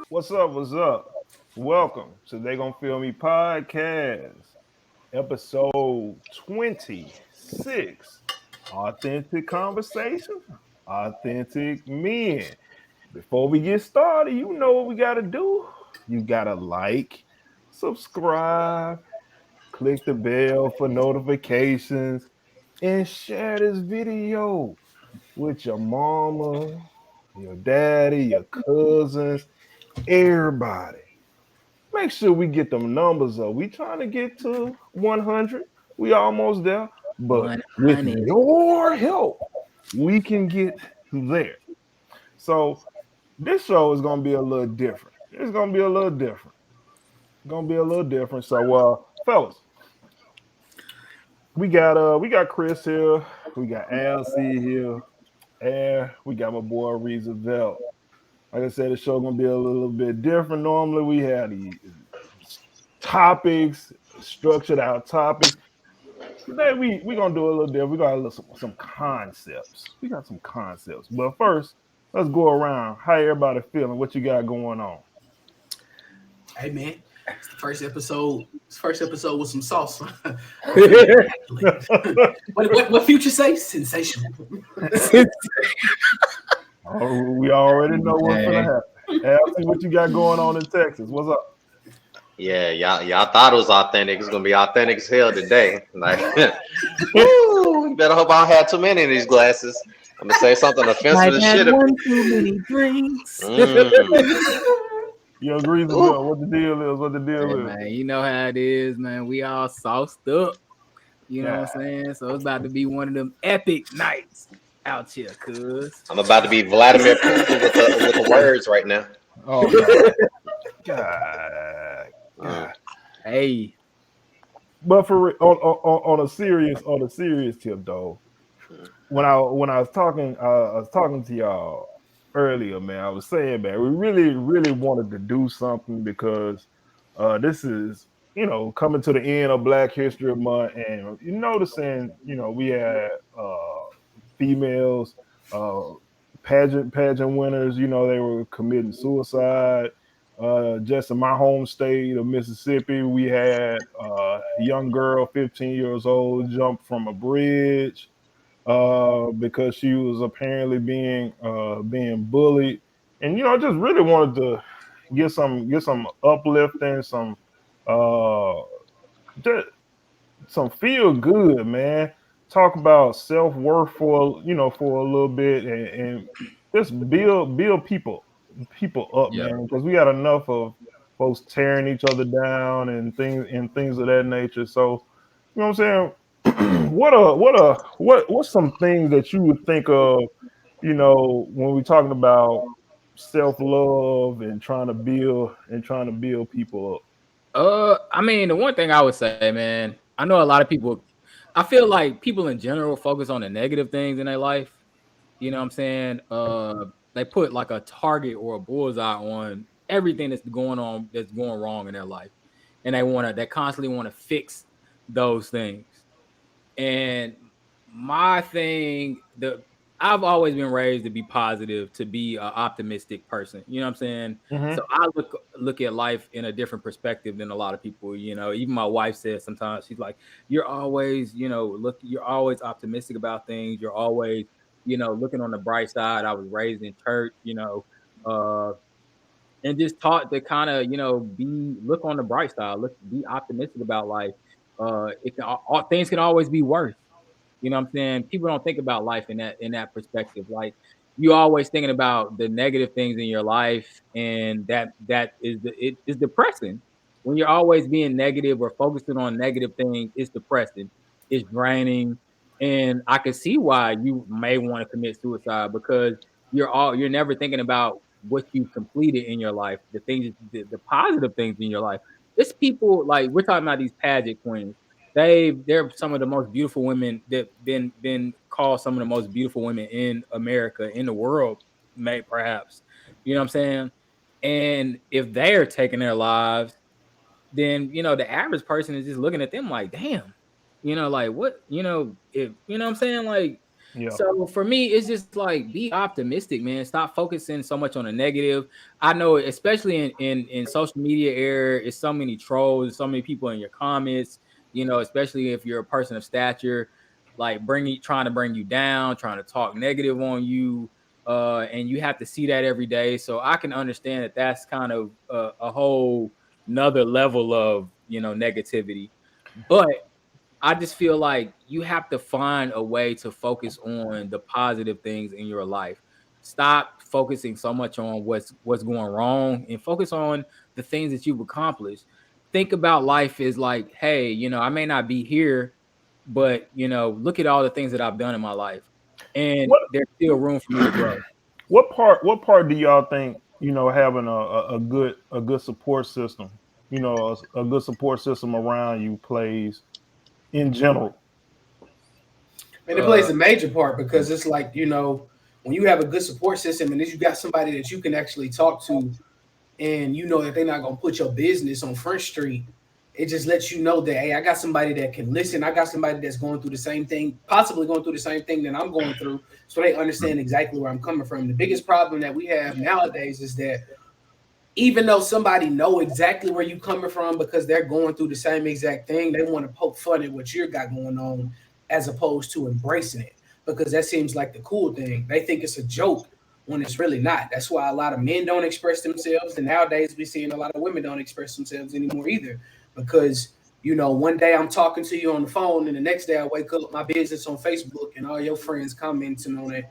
What's up? What's up? Welcome to They Gonna Feel Me podcast, episode 26. Authentic conversation, authentic men. Before we get started, you know what we gotta do. You gotta like, subscribe, click the bell for notifications, and share this video with your mama, your daddy, your cousins, everybody. Make sure we get them numbers up. We trying to get to 100. We almost there. But with 100. your help, we can get there. So this show is gonna be a little different. It's gonna be a little different. Gonna be a little different. So fellas, we got Chris here, we got LC here, and we got my boy Roosevelt. Like I said, the show gonna be a little bit different. Normally we have the topics, structured out topics. Today we gonna do a little different. We got a little some concepts. We got some concepts. But first, let's go around. How everybody feeling? What you got going on? Hey man, it's the first episode. It's first episode with some sauce. what Future say? Sensational. Oh, we already know what's gonna happen. Ashley, what you got going on in Texas? What's up? Yeah, y'all thought it was authentic. It's gonna be authentic as hell today. Like, woo, you better hope I don't have too many of these glasses. I'm gonna say something offensive as shit. One too many drinks. You agree with what the deal is? What the deal is? Man, you know how it is, man. We all sauced up. You know what I'm saying? So it's about to be one of them epic nights out here, cuz. I'm about to be Vladimir Putin with the words right now. Oh God. Hey. But for on a serious tip though, when I was talking to y'all earlier, man, I was saying, man, we really wanted to do something because this is coming to the end of Black History Month, and you noticing we had females pageant winners. They were committing suicide. Just in my home state of Mississippi, we had a young girl, 15 years old, jump from a bridge because she was apparently being bullied. And I just really wanted to get some uplifting, uh, just some feel good, man. Talk about self worth for a little bit, and just build people up, man, because we got enough of folks tearing each other down and things of that nature. So, what I'm saying, what's some things that you would think of, when we're talking about self love and trying to build people up. I mean, the one thing I would say, man, I know a lot of people. I feel like people in general focus on the negative things in their life. You know what I'm saying? They put like a target or a bullseye on everything that's going wrong in their life, and they constantly want to fix those things. And my thing, I've always been raised to be positive, to be an optimistic person. You know what I'm saying? Mm-hmm. So I look at life in a different perspective than a lot of people. Even my wife says sometimes, she's like, "You're always, you're always optimistic about things. You're always, looking on the bright side." I was raised in church, uh, and just taught to kind of, look on the bright side, be optimistic about life. Things can always be worse. You know what I'm saying? People don't think about life in that perspective. Like, you always thinking about the negative things in your life, and it is depressing. When you're always being negative or focusing on negative things, it's depressing. It's draining. And I can see why you may want to commit suicide, because you're never thinking about what you've completed in your life, the positive things in your life. It's people, like, we're talking about these pageant queens. They're some of the most beautiful women that been called some of the most beautiful women in America, in the world, may perhaps. You know what I'm saying? And if they're taking their lives, then the average person is just looking at them like, damn, like, what, if, you know what I'm saying? Like, Yeah. So for me, it's just like be optimistic, man. Stop focusing so much on the negative. I know, especially in social media era, it's so many trolls, so many people in your comments. Especially if you're a person of stature, like trying to bring you down, trying to talk negative on you, and you have to see that every day. So I can understand that that's kind of a whole another level of negativity, but I just feel like you have to find a way to focus on the positive things in your life. Stop focusing so much on what's going wrong and focus on the things that you've accomplished. Think about life as like, hey, I may not be here, but look at all the things that I've done in my life. And What there's still room for me to grow. what part do y'all think, having a good support system, a good support system around you plays in general? And it plays Uh a major part because it's like, when you have a good support system and then you got somebody that you can actually talk to and you know that they're not gonna put your business on Front Street, it just lets you know that hey, I got somebody that can listen. I got somebody that's going through the same thing, possibly going through the same thing that I'm going through, so they understand exactly where I'm coming from. The biggest problem that we have nowadays is that even though somebody know exactly where you coming from because they're going through the same exact thing, they want to poke fun at what you got going on as opposed to embracing it because that seems like the cool thing. They think it's a joke when it's really not. That's why a lot of men don't express themselves, and nowadays we're seeing a lot of women don't express themselves anymore either because one day I'm talking to you on the phone, and the next day I wake up my business on Facebook, and all your friends commenting on it,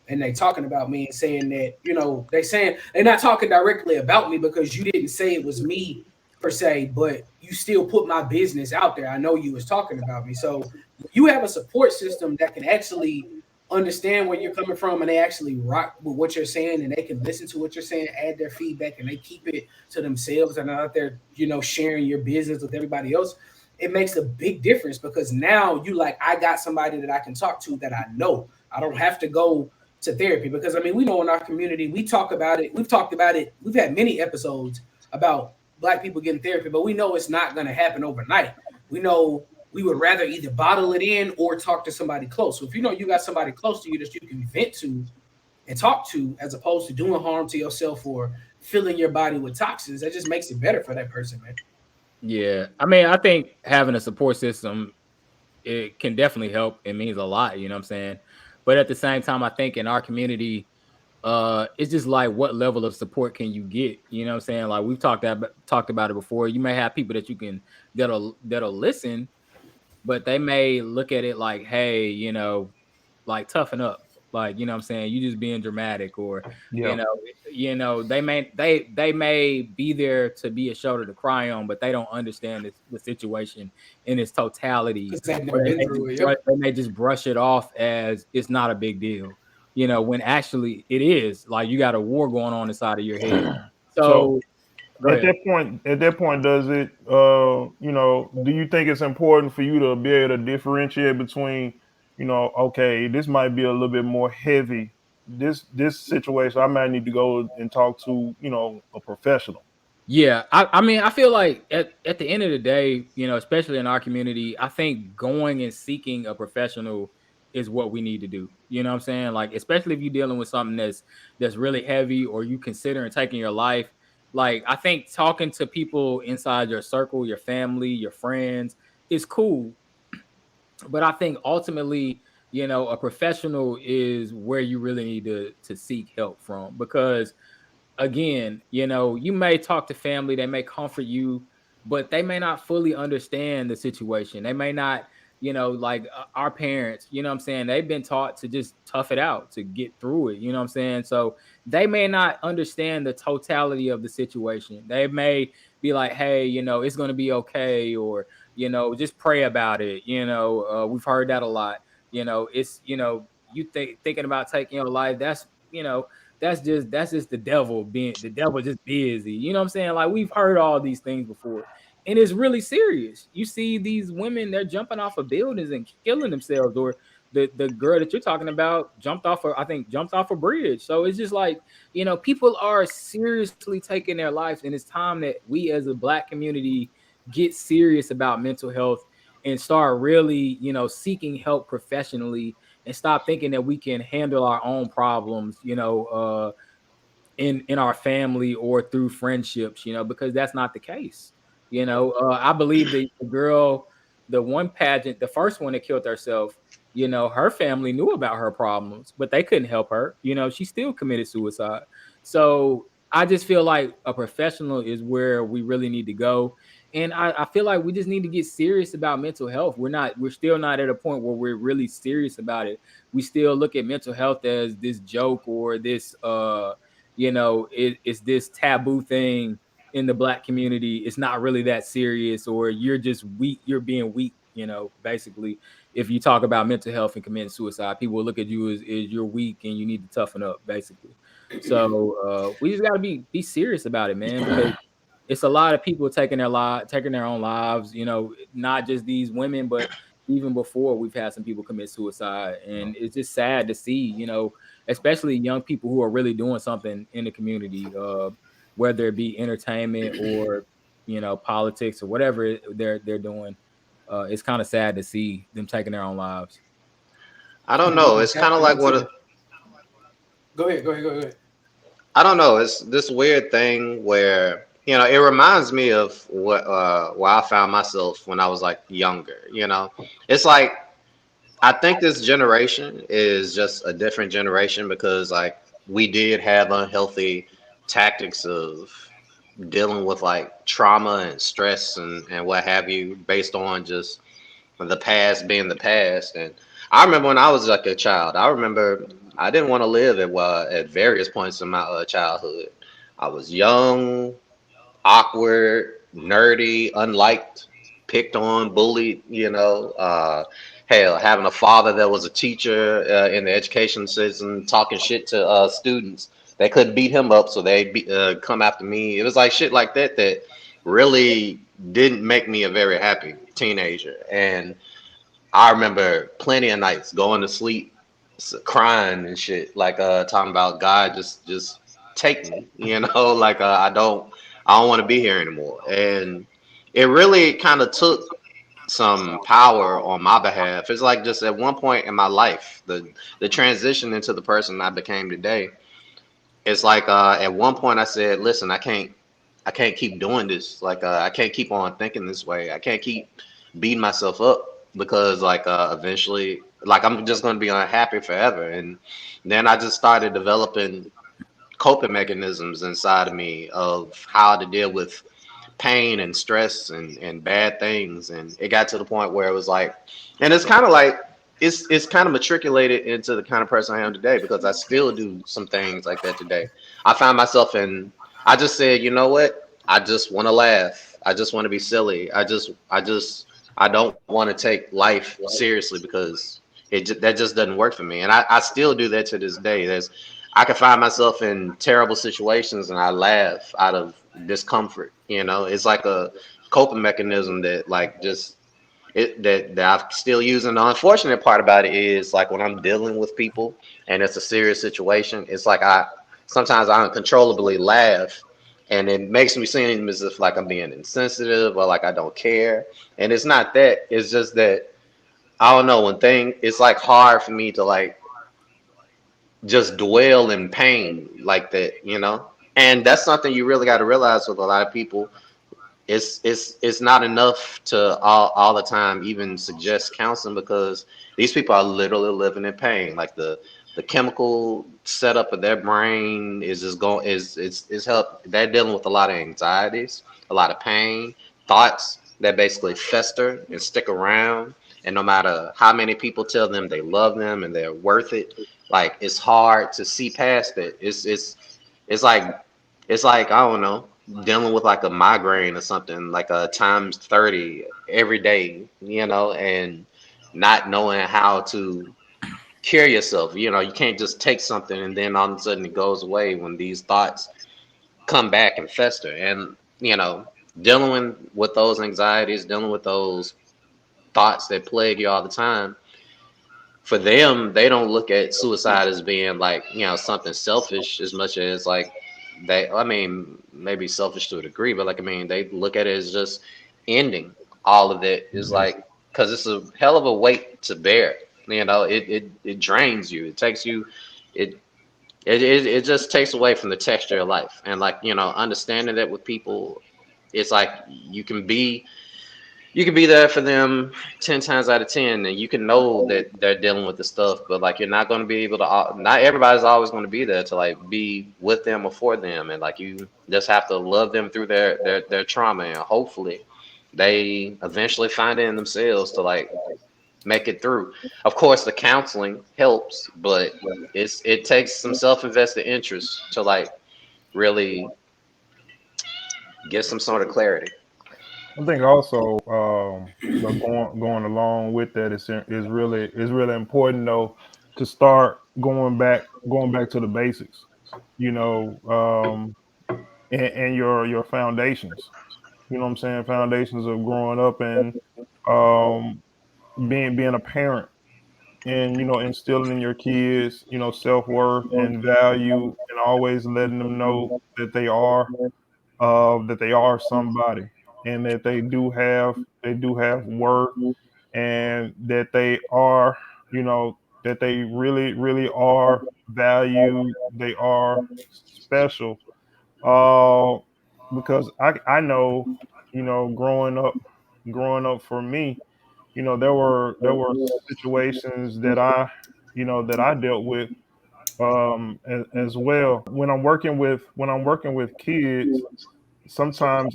and they talking about me and saying that they saying they're not talking directly about me because you didn't say it was me per se, but you still put my business out there. I know you was talking about me. So you have a support system that can actually understand where you're coming from and they actually rock with what you're saying and they can listen to what you're saying, add their feedback, and they keep it to themselves and not out there sharing your business with everybody else. It makes a big difference because now you like, I got somebody that I can talk to that I know. I don't have to go to therapy because I mean we know in our community we talk about it. We've talked about it. We've had many episodes about Black people getting therapy, but we know it's not going to happen overnight. We know we would rather either bottle it in or talk to somebody close. So if you got somebody close to you that you can vent to and talk to, as opposed to doing harm to yourself or filling your body with toxins, that just makes it better for that person, man. yeah. I mean, I think having a support system, it can definitely help. It means a lot, you know what I'm saying? But at the same time, I think in our community, it's just like what level of support can you get? You know what I'm saying? Like we've talked about it before. You may have people that you can that'll listen, but they may look at it like, hey, like toughen up. Like, what I'm saying, you just being dramatic, or you Yeah. know, they may be there to be a shoulder to cry on, but they don't understand the situation in its totality, Because they've or never been through it. Yep. they may just brush it off as it's not a big deal. When actually it is. Like you got a war going on inside of your head. So So go at ahead. that point, does it, do you think it's important for you to be able to differentiate between, okay, this might be a little bit more heavy. This situation, I might need to go and talk to, a professional. Yeah, I mean, I feel like at the end of the day, especially in our community, I think going and seeking a professional is what we need to do. You know what I'm saying? Like, especially if you're dealing with something that's really heavy or you considering taking your life. Like, I think talking to people inside your circle, your family, your friends is cool. But I think ultimately, a professional is where you really need to seek help from, because again, you may talk to family, they may comfort you, but they may not fully understand the situation. They may not, like our parents, you know what I'm saying? They've been taught to just tough it out, to get through it, you know what I'm saying? So they may not understand the totality of the situation. They may be like, hey, it's going to be okay, or, just pray about it. We've heard that a lot. It's, you thinking about taking your life. That's just the devil just busy. You know what I'm saying? Like we've heard all these things before. And it's really serious. You see these women, they're jumping off of buildings and killing themselves, or the girl that you're talking about jumped off a bridge. So it's just like, people are seriously taking their lives, and it's time that we as a Black community get serious about mental health and start really, seeking help professionally and stop thinking that we can handle our own problems, in our family or through friendships, because that's not the case. I believe the girl, the one pageant, the first one that killed herself, her family knew about her problems, but they couldn't help her. She still committed suicide. So I just feel like a professional is where we really need to go. And I feel like we just need to get serious about mental health. We're still not at a point where we're really serious about it. We still look at mental health as this joke or this it's this taboo thing in the black community. It's not really that serious, or you're just weak, you're being weak, basically. If you talk about mental health and committing suicide, people will look at you as you're weak and you need to toughen up, basically. So we just got to be serious about it, man, because it's a lot of people taking their own lives, not just these women, but even before, we've had some people commit suicide, and it's just sad to see, especially young people who are really doing something in the community, whether it be entertainment or politics or whatever they're doing. It's kind of sad to see them taking their own lives. I don't Yeah, know. It's kind of me like too. what Go ahead. I don't know. It's this weird thing where it reminds me of what where I found myself when I was like younger. It's like I think this generation is just a different generation because like we did have unhealthy tactics of dealing with like trauma and stress and what have you based on just the past being the past. And I remember when I was like a child, I remember I didn't want to live at various points in my childhood. I was young, awkward, nerdy, unliked, picked on, bullied. Hell, having a father that was a teacher in the education system, talking shit to students. They couldn't beat him up, so come after me. It was like shit like that that really didn't make me a very happy teenager. And I remember plenty of nights going to sleep, crying and shit, like talking about God, just take me, like I don't want to be here anymore. And it really kind of took some power on my behalf. It's like just at one point in my life, the transition into the person I became today. It's like at one point I said, listen, I can't keep doing this. Like I can't keep on thinking this way. I can't keep beating myself up because like eventually like I'm just going to be unhappy forever. And then I just started developing coping mechanisms inside of me of how to deal with pain and stress and bad things. And it got to the point where it was like, and it's kind of like it's kind of matriculated into the kind of person I am today because I still do some things like that today. I found myself in I just said, you know what? I just want to laugh. I just want to be silly. I don't want to take life seriously because that just doesn't work for me. And I still do that to this day. I can find myself in terrible situations and I laugh out of discomfort. It's like a coping mechanism that like just that I'm still using. The unfortunate part about it is like when I'm dealing with people and it's a serious situation, it's like I sometimes I uncontrollably laugh and it makes me seem as if like I'm being insensitive or like I don't care. And it's not that. It's just that I don't know it's like hard for me to like just dwell in pain like that. And that's something you really got to realize with a lot of people. It's not enough to all the time even suggest counseling because these people are literally living in pain. Like the chemical setup of their brain is just going is help. They're dealing with a lot of anxieties, a lot of pain, thoughts that basically fester and stick around. And no matter how many people tell them they love them and they're worth it, like it's hard to see past it. It's like I don't know, dealing with like a migraine or something, like a times 30 every day, and not knowing how to cure yourself. You can't just take something and then all of a sudden it goes away when these thoughts come back and fester. And, dealing with those anxieties, dealing with those thoughts that plague you all the time, for them, they don't look at suicide as being like, something selfish as much as like I mean, maybe selfish to a degree, but like, I mean, they look at it as just ending all of it is like, because it's a hell of a weight to bear. You know, it drains you. It takes you. It it just takes away from the texture of life. And like, you know, understanding that with people, it's like you can be there for them 10 times out of 10, and you can know that they're dealing with the stuff, but like you're not going to be able to, not everybody's always going to be there to like be with them or for them, and like you just have to love them through their trauma, and hopefully they eventually find it in themselves to like make it through. Of course the counseling helps, but it takes some self-invested interest to like really get some sort of clarity. I think also, going along with that is really important though to start going back to the basics. You know, and your foundations. You know what I'm saying? Foundations of growing up and um, being a parent, and instilling in your kids self worth and value, and always letting them know that they are somebody, and that they do have worth, and that they are, that they really are valued. They are special. Uh, because I know, growing up for me, there were situations that I dealt with, as well. When I'm working with kids, sometimes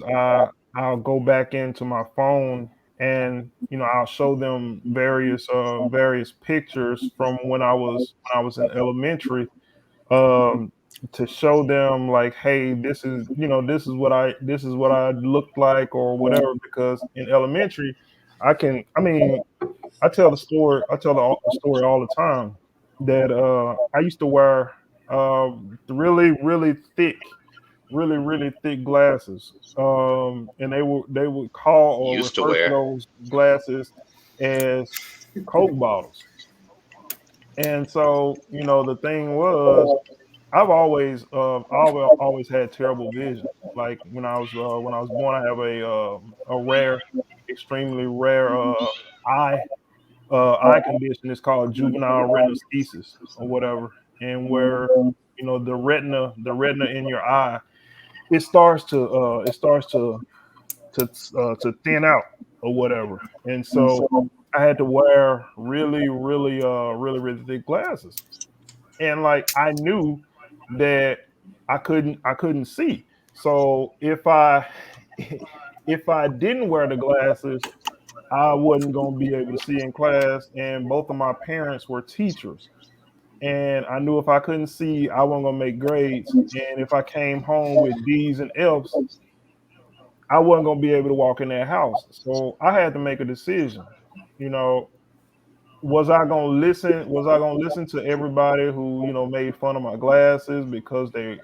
I'll go back into my phone, and I'll show them various pictures from when I was in elementary, um to show them like, hey, this is what I looked like, or whatever. Because in elementary, I mean, I tell the story all the time, that I used to wear really thick glasses, and they would call or Used to refer to wear. those glasses as Coke bottles. And so, the thing was, always had terrible vision. Like when I was born, I have a rare, extremely rare eye condition. It's called juvenile retinoschisis or whatever, and where the retina in your eye, it starts to thin out or whatever. And so I had to wear really thick glasses, and like I knew that I couldn't see. So if I didn't wear the glasses, I wasn't going to be able to see in class. And both of my parents were teachers, and I knew if I couldn't see, I wasn't going to make grades. And if I came home with D's and F's, I wasn't going to be able to walk in that house. So I had to make a decision. You know, was I gonna listen to everybody who made fun of my glasses because they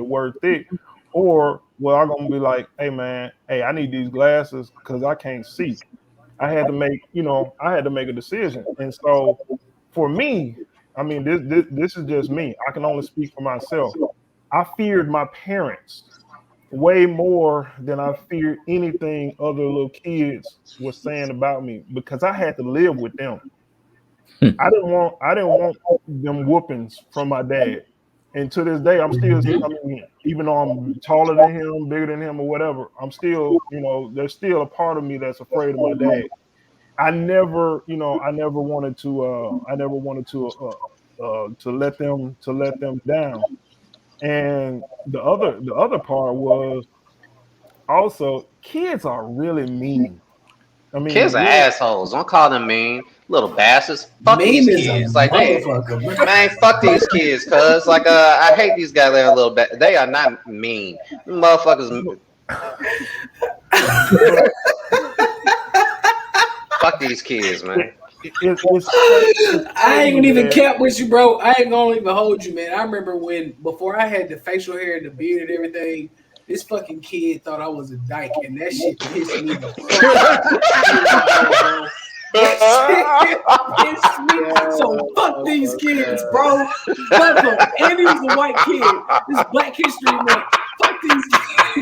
were thick, or was I gonna be like, hey man, hey, I need these glasses because I can't see? I had to make a decision. And so for me, I mean, this is just me, I can only speak for myself. I feared my parents way more than I feared anything other little kids were saying about me, because I had to live with them. I didn't want them whoopings from my dad. And to this day, I mean, even though I'm taller than him, bigger than him, or whatever, I'm still, there's still a part of me that's afraid of my dad. I never wanted to let them down. And the other part was also, kids are really mean. I Kids mean, are really. assholes. Don't call them mean. Little bastards. Fuck these Mean is a kids. Like they motherfucker, bro. man, fuck these kids, cuz like I hate these guys that are a little bit. They are not mean. Motherfuckers, But fuck these kids, man. it's I ain't crazy gonna even that cap with you, bro. I ain't gonna even hold you, man. I remember when before I had the facial hair and the beard and everything, this fucking kid thought I was a dyke, and that shit pissed me the fuck off. Bro. That shit pissed me. So fuck these kids, bro. Fuck them. And he was a white kid. This Black History Month. Fuck these kids.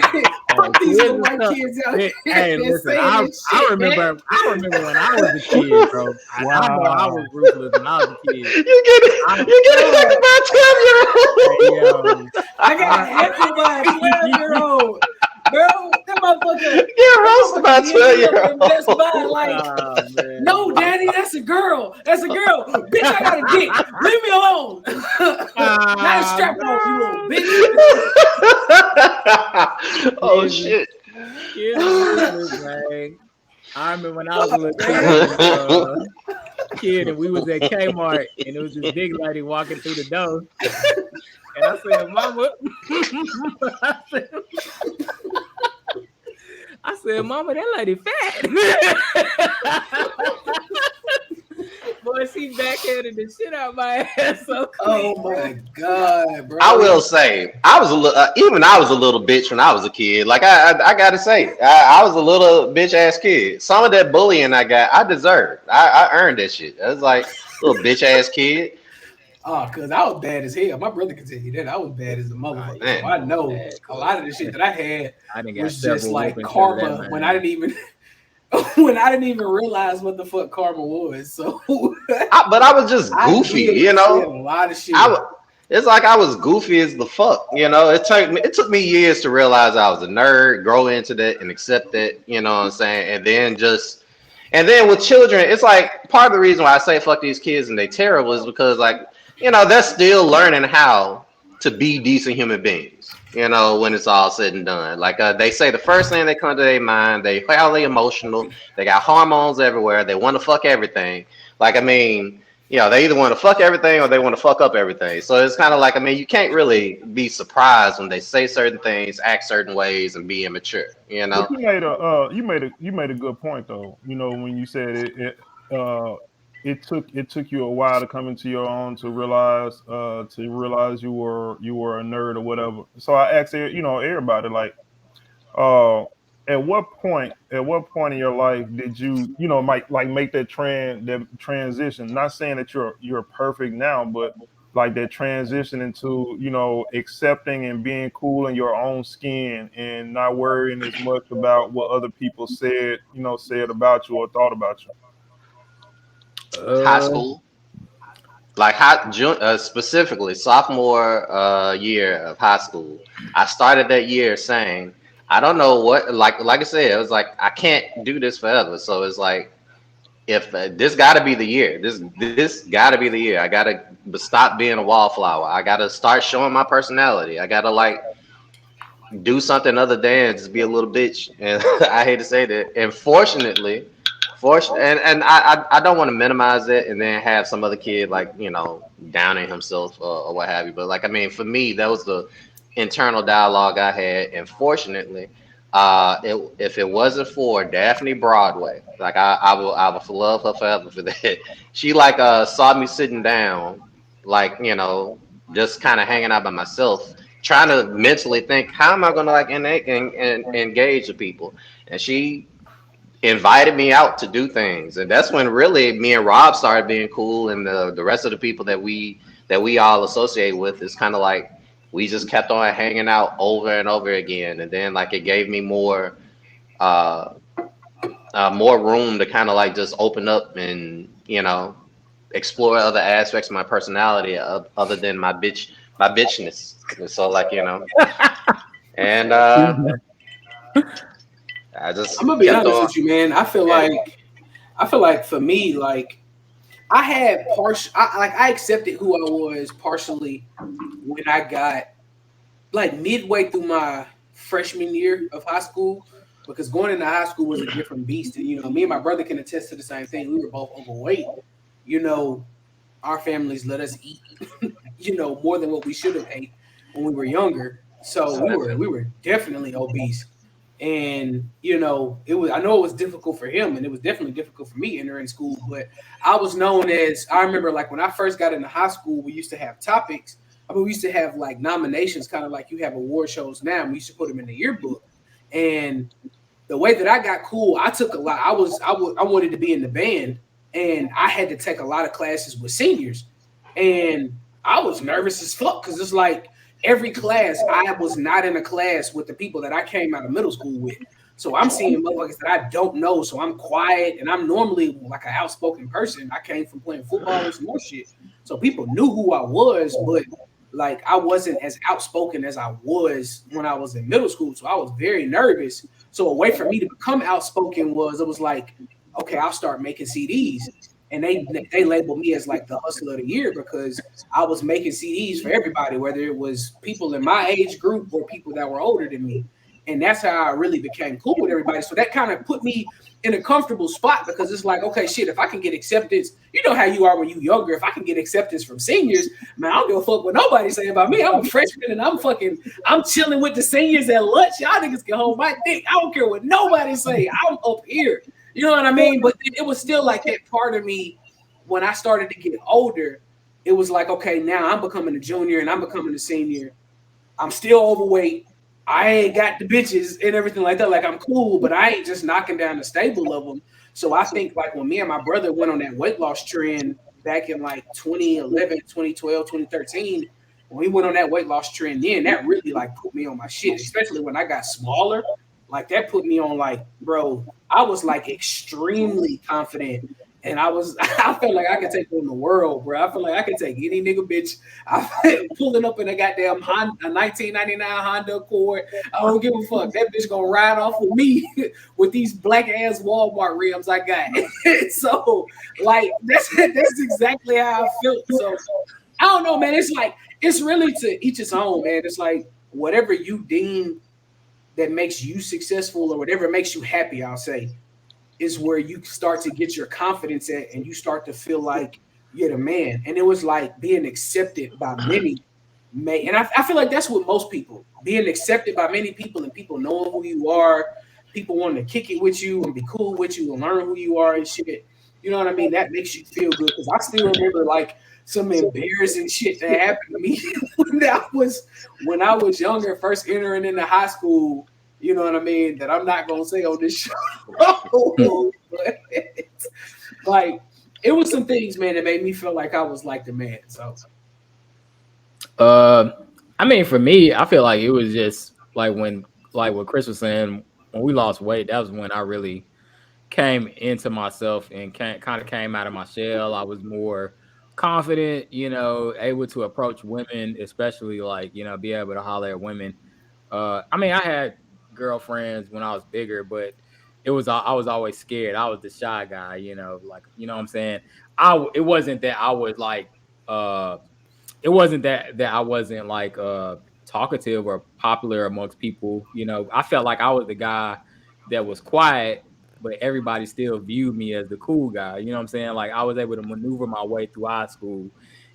Fuck these Kids little and white stuff. kids out Hey, here that's listen, saying I this I shit, man. remember I remember when I was a kid, bro. I know I was Wow. ruthless when I was a kid. I You get it Bro, by hey a 12-year-old. yo, I got I, heckled by a 12-year-old. Bro, Get that roasted motherfucker by a hit me up in 12-year-old. Best Buy like, oh man, no, daddy, that's a girl. That's a girl. Bitch, I got a dick. Leave me alone. Not a strap on, you little no, bitch. Oh kids, shit. kids is ruthless, man. I remember when I was a Fuck, little man. kid and we was at Kmart and it was this big lady walking through the door and I said, "Mama," I said, "Mama, that lady fat." Boy, she backhanded the shit out my ass so quick. Oh my god, I bro. will say, I was a little, even I was a little bitch when I was a kid. Like I gotta say, I was a little bitch ass kid. Some of that bullying I got, I deserved. I earned that shit. I was like little bitch ass kid. Oh, cause I was bad as hell. My brother can tell you that I was bad as a Nah, motherfucker. you So Man, I ain't that know bad, a cuz. lot of the shit that I had I done got was just several like whoopings because of that, karma when I man. didn't even when I didn't even realize what the fuck karma was. So but I was just I goofy, did you experience know. a lot of I shit. wa- it's like I was goofy as the fuck, you know. It took me years to realize I was a nerd, grow into that, and accept that, you know what I'm saying. And then with children, it's like part of the reason why I say fuck these kids and they terrible is because like they're still learning how to be decent human beings. When it's all said and done, like they say the first thing that comes to their mind, they highly emotional, they got hormones everywhere, they want to fuck everything. Like I mean. They either want to fuck everything or they want to fuck up everything. So it's kind of like, I mean, you can't really be surprised when they say certain things, act certain ways, and be immature. But you made a good point though. When you said it took you a while to come into your own to realize you were a nerd or whatever. So I asked everybody like uh at what point in your life did you make that transition, not saying that you're perfect now, but like that transition into accepting and being cool in your own skin and not worrying as much about what other people said about you or thought about you. High Uh, school, like specifically sophomore year of high school, I started that year saying, I don't know what, like I said, it was like I can't do this forever. So it's like if this got to be the year, this got to be the year. I gotta stop being a wallflower. I gotta start showing my personality. I gotta like do something other than just be a little bitch. And I hate to say that. And fortunately, and I don't want to minimize it and then have some other kid like downing himself or what have you. But like I mean, for me, that was the internal dialogue I had. And fortunately, if it wasn't for Daphne Broadway, like I would love her forever for that. She like saw me sitting down, like just kind of hanging out by myself, trying to mentally think, how am I going to like engage with people? And she invited me out to do things, and that's when really me and Rob started being cool, and the rest of the people that we all associate with is kind of like we just kept on hanging out over and over again, and then like it gave me uh, more room to kind of like just open up and explore other aspects of my personality other than my bitchness. So like and I I'm just gonna be kept honest on. with you, man. Yeah. I feel like for me, like I had partial I accepted who I was partially when I got like midway through my freshman year of high school, because going into high school was a different beast. And me and my brother can attest to the same thing. We were both overweight. You know, our families let us eat, more than what we should have ate when we were younger. So we were definitely obese. And it was, I know it was difficult for him and it was definitely difficult for me entering school, but I was known as, I remember like when I first got into high school, we used to have topics. I mean, we used to have like nominations, kind of like you have award shows now. And we used to put them in the yearbook. And the way that I got cool, I took a lot. I wanted to be in the band, and I had to take a lot of classes with seniors, and I was nervous as fuck because it's like every class, I was not in a class with the people that I came out of middle school with. So I'm seeing motherfuckers that I don't know. So I'm quiet, and I'm normally like an outspoken person. I came from playing football and some more shit. So people knew who I was, but like I wasn't as outspoken as I was when I was in middle school. So I was very nervous. So a way for me to become outspoken was, it was like, okay, I'll start making CDs. And they labeled me as like the hustler of the year because I was making CDs for everybody, whether it was people in my age group or people that were older than me. And that's how I really became cool with everybody. So that kind of put me in a comfortable spot because it's like, okay, shit, if I can get acceptance, you know how you are when you younger. If I can get acceptance from seniors, man, I don't give a fuck what nobody say about me. I'm a freshman and I'm chilling with the seniors at lunch. Y'all niggas can hold my dick. I don't care what nobody say. I'm up here. You know what I mean? But it was still like that part of me when I started to get older. It was like, okay, now I'm becoming a junior and I'm becoming a senior. I'm still overweight. I ain't got the bitches and everything like that. Like I'm cool, but I ain't just knocking down the stable of them. So I think like when me and my brother went on that weight loss trend back in like 2011, 2012, 2013, when we went on that weight loss trend, then that really like put me on my shit, especially when I got smaller. Like that put me on like, bro, I was like extremely confident. And I felt like I could take on the world, bro. I feel like I could take any nigga bitch. I pulling up in a goddamn Honda, a 1999 Honda Accord. I don't give a fuck. That bitch gonna ride off with me with these black ass Walmart rims I got. So, like, that's exactly how I felt. So, I don't know, man. It's like it's really to each its own, man. It's like whatever you deem that makes you successful or whatever makes you happy, I'll say, is where you start to get your confidence at and you start to feel like you're the man. And it was like being accepted by many. And I feel like that's what most people, being accepted by many people and people knowing who you are, people wanting to kick it with you and be cool with you and learn who you are and shit. You know what I mean? That makes you feel good. Because I still remember like some embarrassing shit that happened to me when I was younger, first entering into high school. You know what I mean? That I'm not gonna say on this show. But like it was some things, man, that made me feel like I was like the man. So Uh, I mean, for me, I feel like it was just like what Chris was saying, when we lost weight, that was when I really came into myself and kind of came out of my shell. I was more confident, able to approach women, especially like, be able to holler at women. I mean, I had girlfriends when I was bigger, but I was always scared. I was the shy guy, like, what I'm saying? It wasn't that I was like, it wasn't that I wasn't like talkative or popular amongst people. I felt like I was the guy that was quiet, but everybody still viewed me as the cool guy. You know what I'm saying? Like I was able to maneuver my way through high school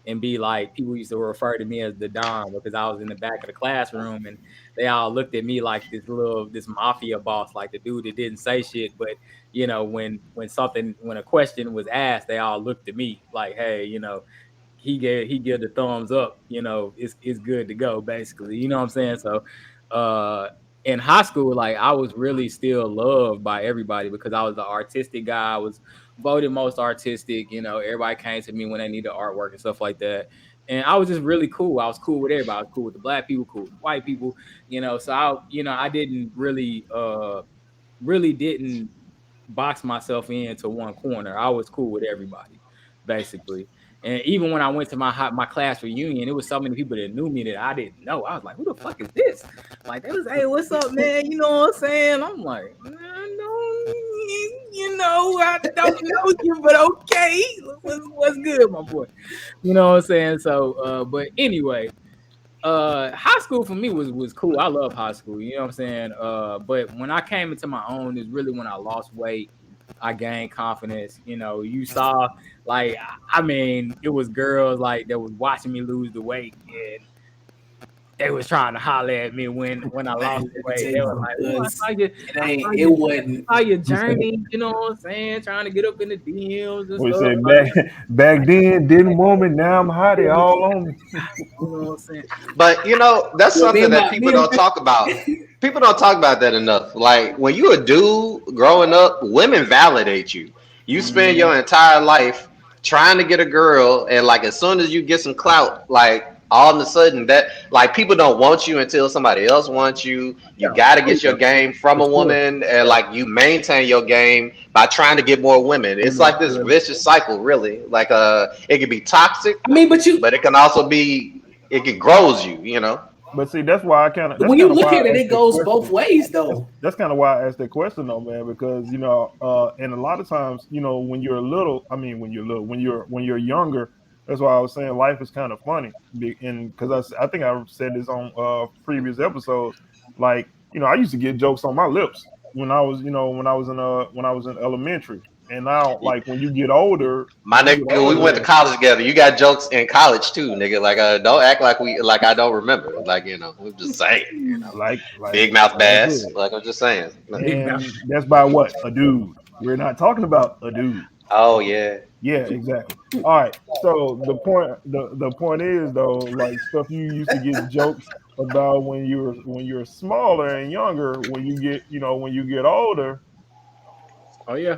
and be like, people used to refer to me as the Don because I was in the back of the classroom and they all looked at me like this mafia boss, like the dude that didn't say shit. But when a question was asked, they all looked at me like, hey, he give the thumbs up, it's good to go, basically. You know what I'm saying? So in high school, like I was really still loved by everybody because I was the artistic guy. I was voted most artistic. Everybody came to me when they needed artwork and stuff like that. And I was just really cool. I was cool with everybody. I was cool with the black people, cool with the white people, so I didn't really didn't box myself into one corner. I was cool with everybody, basically. And even when I went to my class reunion, it was so many people that knew me that I didn't know. I was like, "Who the fuck is this?" Like they was, "Hey, what's up, man?" You know what I'm saying? I'm like, "No, I don't know you, but okay, what's good, my boy?" You know what I'm saying? So, but anyway, high school for me was cool. I love high school, you know what I'm saying? But when I came into my own is really when I lost weight. I gained confidence. You saw like I mean, it was girls like that was watching me lose the weight and they was trying to holler at me when I lost the weight. They were like, "Oh, it wasn't. I saw your journey." You know what I'm saying? Trying to get up in the DMs and We stuff. say back then didn't want me, now I'm hot. They all on me. You know what I'm saying? But that's Well, something that people don't talk about. People don't talk about that enough. Like when you a dude growing up, women validate you. You spend your entire life trying to get a girl, and like as soon as you get some clout, like all of a sudden that like people don't want you until somebody else wants you. You Yeah, got to get your yeah, game from for a sure. woman, and Yeah, like you maintain your game by trying to get more women. It's women, like this yeah. vicious cycle, really. Like it can be toxic, I mean, but you but it can also be it can grows you. You know. But see, that's why I kind of that's when you kind of look why at I it, asked it that goes both question. ways That's though. that's kind of why I asked that question though, man, because and a lot of times, when you're little, I mean, when you're little, when you're younger, that's why I was saying life is kind of funny, and because I think I said this on previous episodes, like I used to get jokes on my lips when I was in elementary, and now like My when you nigga, get we went older, to Yeah. college together. You got jokes in college too, nigga. Like, don't act like like I don't remember. Like, I'm just saying, like big mouth I bass. said, Like, I'm just saying. Big mouth. and that's by what a dude. We're not talking about a dude. Oh yeah, Yeah, exactly. All right. So the point is though, like stuff you used to get jokes about when you're smaller and younger. When you get older, Oh yeah,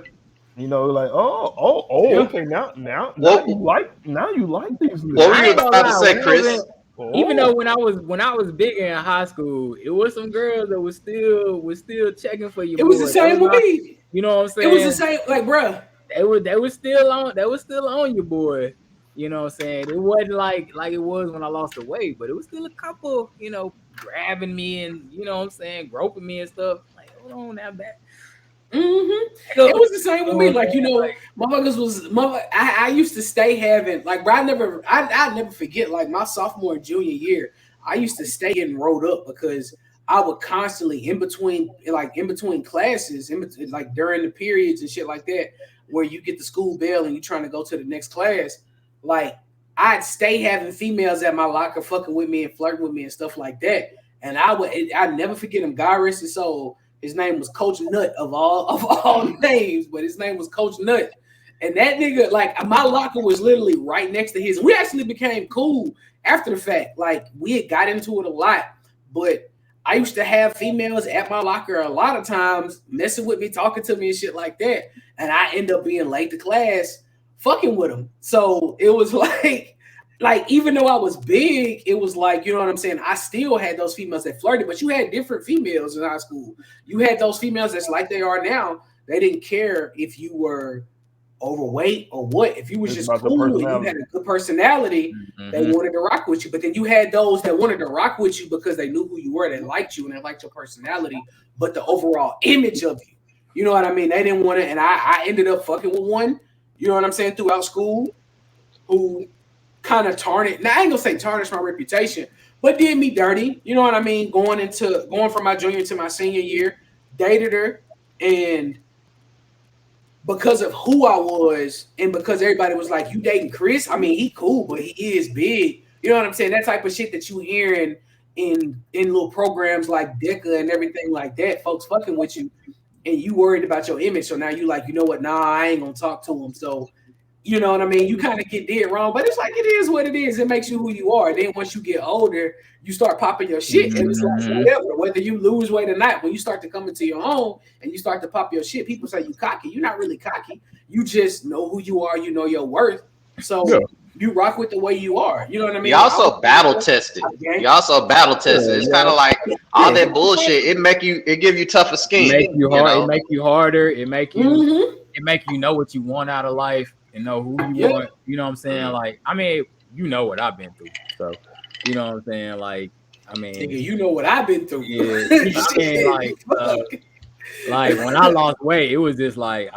like oh yeah. okay, now what you like these what were lips. I you ain't gonna about to lie. say, When I was in, Chris? even though Oh, when I was bigger in high school, it was some girls that was still checking for your It was the boy. That was same with not, me. you know what I'm It was the saying? same, like, bruh. They was still on your boy. You know what I'm saying? It wasn't like it was when I lost the weight, but it was still a couple, grabbing me and what I'm saying, groping me and stuff. Like, hold on now, back. It was the same You with know what me. I'm Like, saying? motherfuckers was mother. I used to stay having like, bro. I never forget. Like my sophomore and junior year, I used to stay getting rolled up because I would constantly in between classes, like during the periods and shit like that, where you get the school bell and you trying to go to the next class. Like I'd stay having females at my locker fucking with me and flirting with me and stuff like that. And I'd never forget him. God rest his soul. His name was Coach Nut of all names, but his name was Coach Nut. And that nigga, like my locker was literally right next to his. We actually became cool after the fact. Like we had got into it a lot, but I used to have females at my locker a lot of times messing with me, talking to me and shit like that. And I end up being late to class, fucking with them. So it was like even though I was big, it was like, you know what I'm saying? I still had those females that flirted, but you had different females in high school. You had those females that's like they are now. They didn't care if you were overweight or what. If you was it's just about the cool and you had personality. a good personality, they Mm-hmm. wanted to rock with you. But then you had those that wanted to rock with you because they knew who you were, they liked you, and they liked your personality, but the overall image of you. You know what I mean? They didn't want to, and I ended up fucking with one, you know what I'm saying, throughout school, who kind of tarnished. Now I ain't gonna say tarnished my reputation, but did me dirty. You know what I mean? Going from my junior to my senior year, dated her, and because of who I was, and because everybody was like, "You dating Chris?" I mean, he cool, but he is big. You know what I'm saying? That type of shit that you hearing in little programs like Deca and everything like that. Folks fucking with you, and you worried about your image. So now you like, you know what? Nah, I ain't gonna talk to him. So you know what I mean? You kind of get dead wrong, but it's like it is what it is. It makes you who you are. Then once you get older, you start popping your shit, and it's like Mm-hmm. whatever, whether you lose weight or not. When you start to come into your own and you start to pop your shit, people say you cocky. You're not really cocky. You just know who you are. You know your worth. Yeah, So you rock with the way you are. You know what I You mean? I also battle was tested. gang. You also battle tested. Yeah, It's kind yeah. of like all Yeah. that bullshit. It give you tougher Make skin. you You hard. It know. make you harder. It make you. Mm-hmm. It make you know what you want out of life and know who you Yeah. want. You know what I'm saying? Mhm. Like, I mean, you know what I've been through. So, you know what I'm saying? Like, I mean, Nigga, you know what I've been through. yeah. I mean, Shit. Fuck. like when I lost weight, it was just like,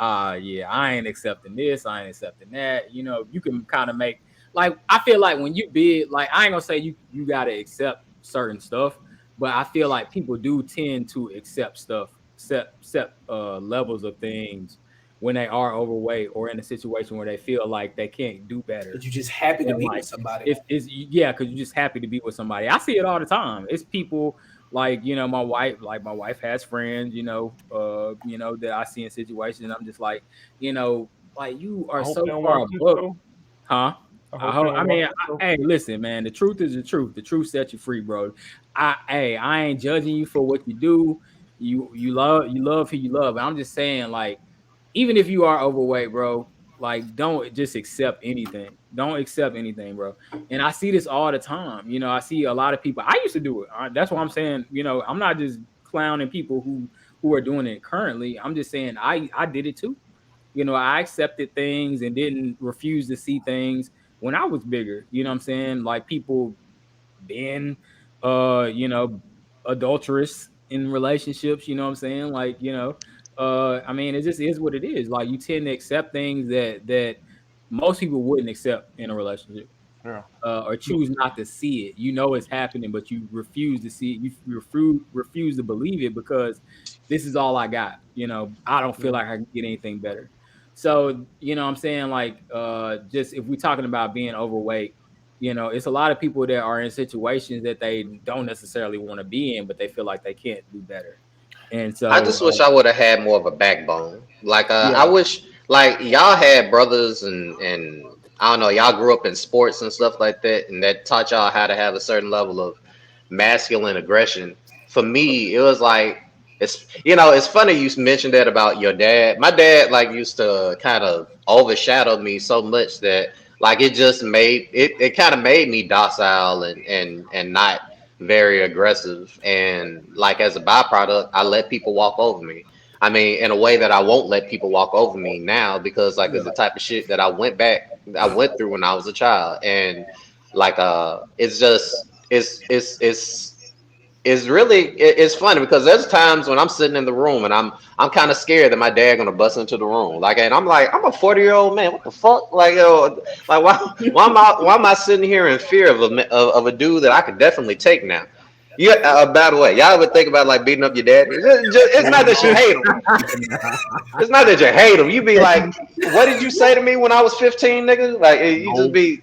yeah, I ain't accepting this, I ain't accepting that. You can kind of make like I feel like when you big, like I ain't gonna say you gotta accept certain stuff, but I feel like people do tend to accept stuff, accept levels of things when they are overweight or in a situation where they feel like they can't do better. But you just happy to And be like with somebody. it's yeah, because you're just happy to be with somebody. I see it all the time. It's people like my wife has friends, that I see in situations, and I'm just like you I are hope so they don't far watch this above, show. huh? I I hope they hope. don't I watch mean, this show. hey, listen, man. The truth is the truth. The truth sets you free, bro. I ain't judging you for what you do. You love who you love. I'm just saying, like, even if you are overweight, bro. Like, don't just accept anything. Don't accept anything, bro. And I see this all the time. You know, I see a lot of people. I used to do it. That's why I'm saying, you know, I'm not just clowning people who are doing it currently. I'm just saying I did it too. You know, I accepted things and didn't refuse to see things when I was bigger. You know what I'm saying? Like people being you know, adulterous in relationships, you know what I'm saying? Like, you know, I mean, it just is what it is. Like you tend to accept things that most people wouldn't accept in a relationship, Yeah. or choose not to see it. You know it's happening, but you refuse to see it. You refuse to believe it because this is all I got. You know, I don't feel Yeah. like I can get anything better. So, you know what I'm saying? Like, just if we're talking about being overweight, you know, it's a lot of people that are in situations that they don't necessarily want to be in, but they feel like they can't do better. And I so, just wish I would have had more of a backbone. Like yeah, I wish like y'all had brothers and I don't know, y'all grew up in sports and stuff like that, and that taught y'all how to have a certain level of masculine aggression. For me, it was like it's funny you mentioned that about your dad. My dad like used to kind of overshadow me so much that like it just made it kind of made me docile and not very aggressive. And like as a byproduct, I let people walk over me. I mean, in a way that I won't let people walk over me now because like it's the type of shit that I went through when I was a child. And like it's just it's really it's funny because there's times when I'm sitting in the room and I'm kind of scared that my dad gonna bust into the room. Like, and I'm like, I'm a 40-year-old man. What the fuck? Like, yo, like why am I sitting here in fear of of a dude that I could definitely take now? Yeah. By the way, y'all ever think about like beating up your dad? It's not that you hate him. It's not that you hate him. You be like, what did you say to me when I was 15, nigga? Like, you just No. be.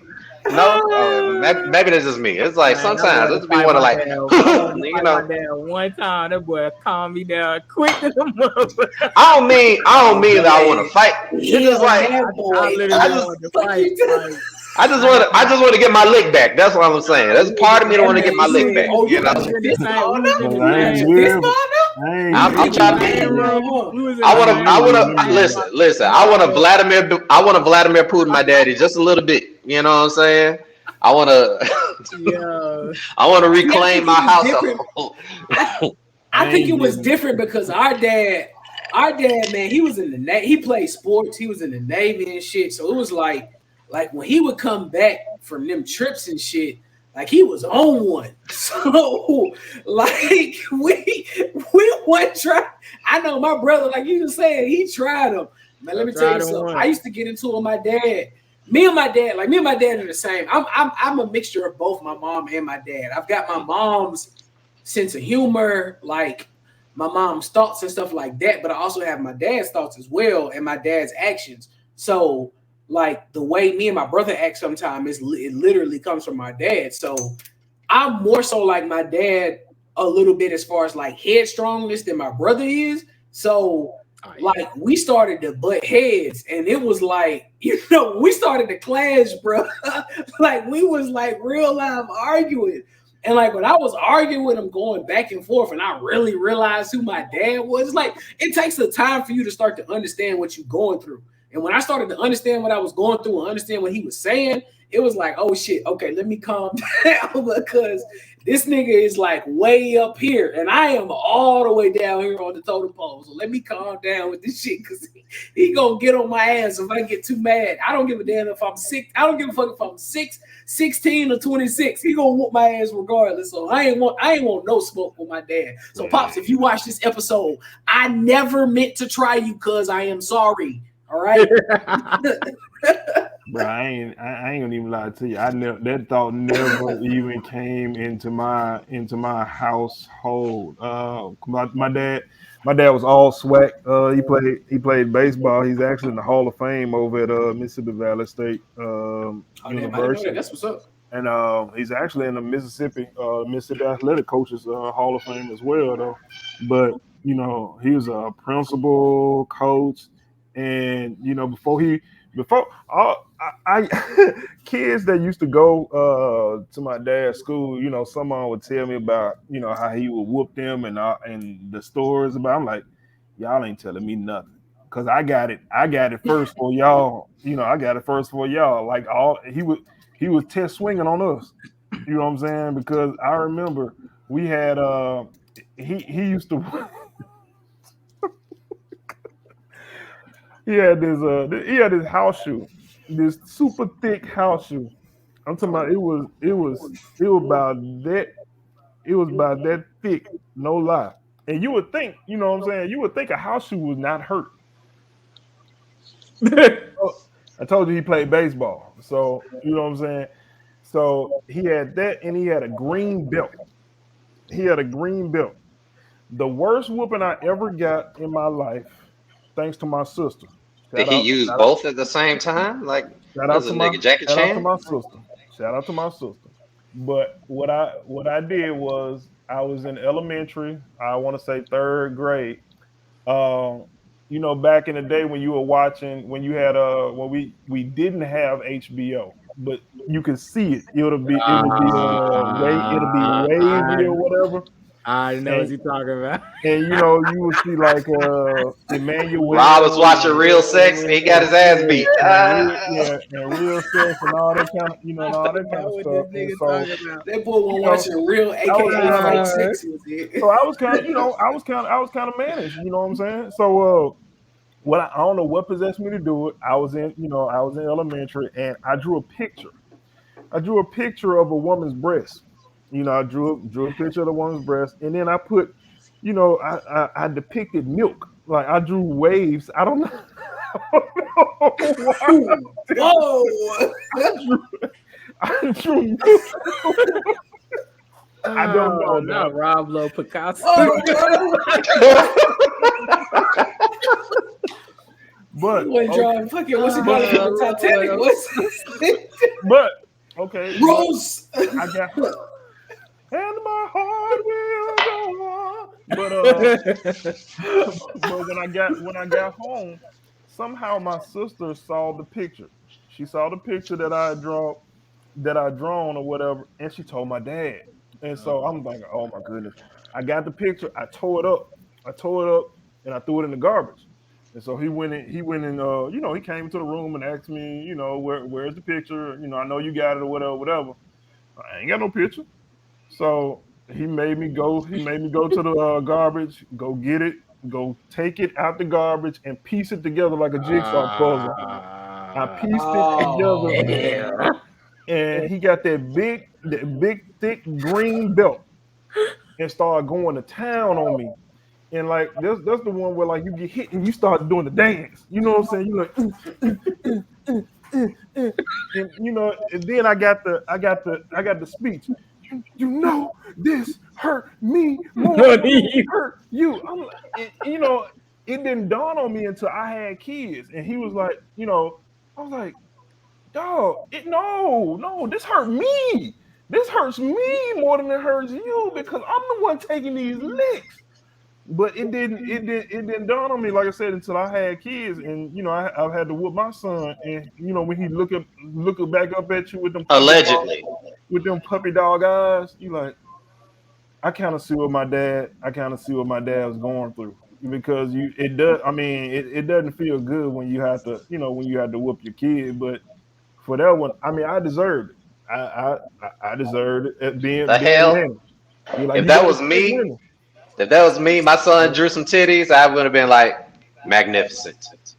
No, oh, maybe that's just me. It's like man, I sometimes wanted I to just be fight want to my like, dad. I wanted to you fight my know. dad one time. That boy calmed me down quick to the mother. I don't Oh mean that I want to man, fight. It's just hell like yeah, I boy. I literally just wanted to Fuck fight. you too. Like I I had just want to get my lick back. That's what I'm saying. There's a we was part in of me the that That want to get man my same. We lick was said, in back. the "Oh, You you we got know. was your in the fist same. We ball was now? in But the You I got ain't your same. fist worried. ball now?" I We I'm was in trying the to Nah, same be. room. huh? We was in the I I ain't same want to. I worried room. with want I to had nothing. my listen. and I had I want to Vladimir Putin my daddy just a little bit. You know what I'm saying? I want to. yeah. I want to See, I reclaim think it my was different. household. I I I think ain't it was getting. different because our dad, man, he was in the he played sports, he was in the Navy and shit. So it was like when he would come back from them trips and shit, like he was on one. So like we went try. I know my brother, like you were saying, he tried them. Man, I let me tell you tried and something. I won. used to get into it with my dad. Me and my dad are the same. I'm a mixture of both my mom and my dad. I've got my mom's sense of humor, like my mom's thoughts and stuff like that, but I also have my dad's thoughts as well and my dad's actions. So, like the way me and my brother act sometimes it literally comes from my dad. So, I'm more so like my dad a little bit as far as like headstrongness than my brother is. So, Oh yeah. like we started to butt heads, and it was like we started to clash, bro. Like we was like real live arguing. And like when I was arguing with him, going back and forth, and I really realized who my dad was, it's like it takes a time for you to start to understand what you're going through. And when I started to understand what I was going through and understand what he was saying, it was like, oh shit, okay, let me calm down because this nigga is like way up here, and I am all the way down here on the totem pole. So let me calm down with this shit because he gonna get on my ass if I get too mad. I don't give a damn if I'm sick. I don't give a fuck if I'm 16 or 26. He gonna whoop my ass regardless. So I ain't want no smoke with my dad. So pops, if you watch this episode, I never meant to try you, cuz I am sorry. All right. Bro, I ain't gonna even lie to you. I never that thought never even came into my household. My dad was all swag. He played baseball. He's actually in the Hall of Fame over at Mississippi Valley State Oh damn, I didn't know that. University. That's what's up. And he's actually in the Mississippi Athletic Coaches Hall of Fame as well, though. But he was a principal coach, and before kids that used to go to my dad's school, someone would tell me about how he would whoop them and the stories about. I'm like, y'all ain't telling me nothing. because I got it first for y'all. I got it first for y'all. Like he was test swinging on us. You know what I'm saying? Because I remember we had he used to he had this house shoe, this super thick house shoe. I'm talking about it was about that thick, no lie. And you would think, what I'm saying, you would think a house shoe would not hurt. Oh, I told you he played baseball. So, you know what I'm saying? So he had that and he had a green belt. He had a green belt. The worst whooping I ever got in my life, thanks to my sister. Did Shout he out, use shout out, both at the same time? Like, shout what out is to a my nigga Jackie shout out to Chan? my sister. Shout out to my sister. But what I did was I was in elementary, I want to say third grade. Um, back in the day when you were watching, when you had when we didn't have HBO, but you could see it. It'll be wavy I or whatever. I know what And you're talking about. you would see like Rob was Emmanuel watching Real Sex and he got and his ass beat. real sex and all that kind of and all I that kind know of what stuff. this And nigga so talking about. That boy was you know watching real, I was aka kind of fake sex with so it. I was kind of managed. You know what I'm saying? So I don't know what possessed me to do it. I was in elementary and I drew a picture. I drew a picture of a woman's breast. I drew a picture of the woman's breast, and then I put, I depicted milk. Like I drew waves. I don't know, I don't know why Whoa! I drew, I drew milk. I don't Oh, know, man. not Rob Lowe Picasso. Oh, he But wasn't okay, drawing fucking. What's it called from the Oh, Titanic? Lord. What's but okay, but Rose? I got and my heart will go on. But when I got home, somehow my sister saw the picture. She saw the picture that I drawn or whatever, and she told my dad. And so I'm like, oh my goodness. I got the picture, I tore it up. And I threw it in the garbage. And so he went in he came to the room and asked me, where's the picture? I know you got it or whatever, whatever. I ain't got no picture. So he made me go to the garbage, go get it, go take it out the garbage and piece it together like a jigsaw puzzle. I pieced it Oh together man! Damn. and he got that big thick green belt and started going to town on me. And like that's the one where like you get hit and you start doing the dance. You know what I'm saying? You like and and then I got the speech. You know this hurt me more than it hurt you. I'm like, it didn't dawn on me until I had kids, and he was like, I was like, dog, no, this hurt me. This hurts me more than it hurts you because I'm the one taking these licks. But it didn't dawn on me, like I said, until I had kids, and I've had to whoop my son, and when he looking back up at you Allegedly. with them puppy dog eyes, you like, I kind of see what my dad was going through because it does. I mean, it doesn't feel good when you have to, whoop your kid, but for that one, I mean, I deserved it. I deserved it at The being hell? managed. You like If you that got to was stick me, with if that was me, my son drew some titties, I would have been like, magnificent.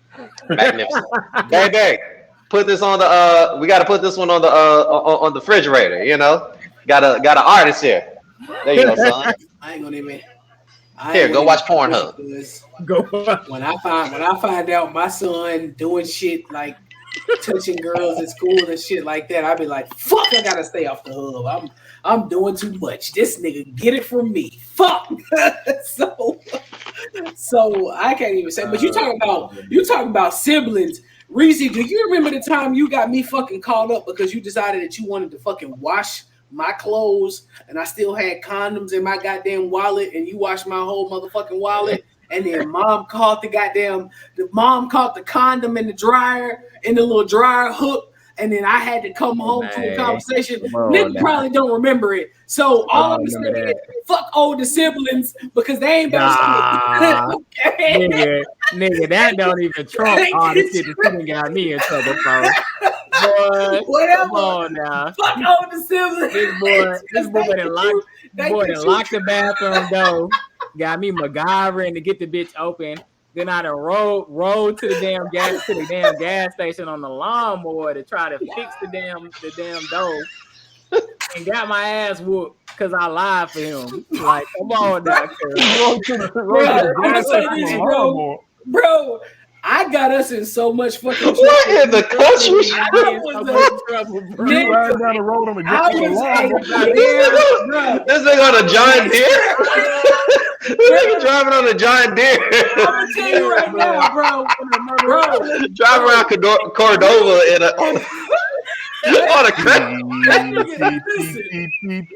Magnificent. Baby, put this on the we gotta put this one on the on the refrigerator. Got an artist here. There you go, son. I ain't gonna even. I Here, ain't gonna go even watch finish Pornhub. because Go. when I find out my son doing shit like touching girls at school and shit like that, I'd be like, fuck, I gotta stay off the hub. I'm doing too much. This nigga get it from me. Fuck. so so I can't even say. But you talking about siblings. Reese, do you remember the time you got me fucking called up because you decided that you wanted to fucking wash my clothes and I still had condoms in my goddamn wallet and you washed my whole motherfucking wallet and then mom caught the condom in the dryer in the little dryer hook and then I had to come home to a conversation. Nigga probably don't remember it. So all I'm saying is fuck older siblings because they ain't better okay. Nigga, that don't even trump all the shit that you got me in trouble for. Boy, whatever. Come on now. Fuck older siblings. This boy that locked the bathroom door, got me MacGyvering to get the bitch open. Then I done rode to the damn gas station on the lawnmower to try to fix the damn door, and got my ass whooped because I lied for him. Like, come on now, bro. I got us in so much fucking trouble. What in the country? You riding down the road on the This nigga on a Giant Deere. This nigga driving on a Giant Deere. I'm gonna tell you right now, bro. Driving around Cordova on a cut.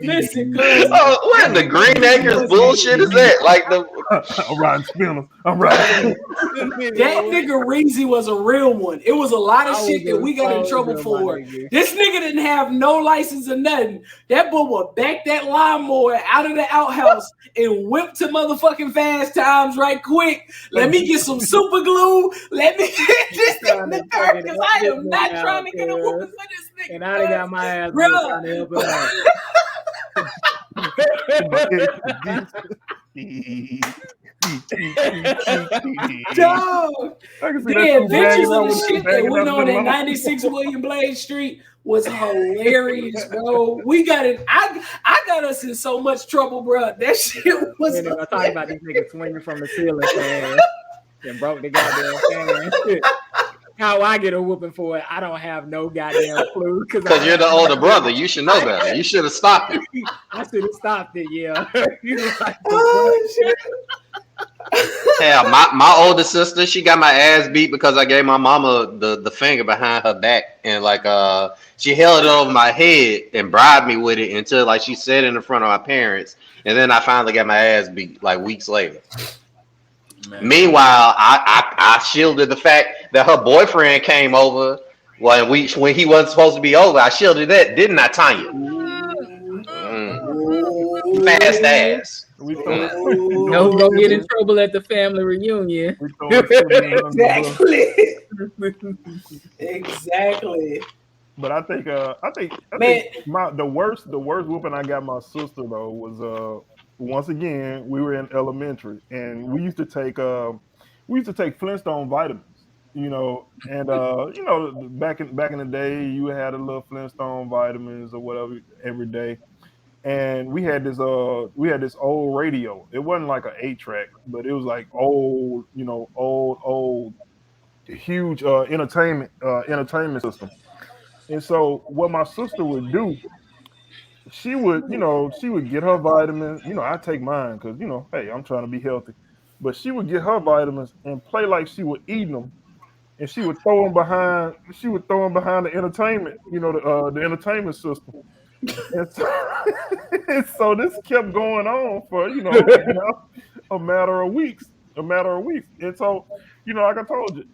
Listen, what in the Green Acres bullshit is that? Like I'm riding spinners. I'm riding. That nigga Reezy was a real one. It was a lot of shit that we got in trouble for. This nigga didn't have no license or nothing. That boy would back that lawnmower out of the outhouse and whip to motherfucking Fast Times right quick. Let me get some super glue. Let me get this in the car because I am not trying to get a whooping for this nigga. And I got my ass trying to help him Dog, the adventures of the shit that went on at 96 William Blade Street was hilarious, bro. We got it. I got us in so much trouble, bro. That shit was. And I talking about these niggas swinging from the ceiling fan and broke the goddamn fan. How I get a whooping for it, I don't have no goddamn clue. Because you're the older brother. You should know better. You should have stopped it. I should have stopped it, yeah. Hell, my older sister, she got my ass beat because I gave my mama the finger behind her back. And like she held it over my head and bribed me with it until like she said it in front of my parents. And then I finally got my ass beat like weeks later. Man. Meanwhile, I shielded the fact that her boyfriend came over when he wasn't supposed to be over. I shielded that, didn't I, Tanya? Fast ass. No, go get in trouble at the family reunion. Exactly. But I think the worst whooping I got my sister though was once again we were in elementary and we used to take Flintstone vitamins, you know, and you know back in the day you had a little Flintstone vitamins or whatever every day. And we had this old radio. It wasn't like an 8-track, but it was like old, you know, old huge entertainment system. And so what my sister would do, she would get her vitamins. You know, I take mine because, you know, hey, I'm trying to be healthy. But she would get her vitamins and play like she was eating them, and she would throw them behind the entertainment, you know, the entertainment system. And so this kept going on for, you know, a matter of weeks. And so, you know, like I told you,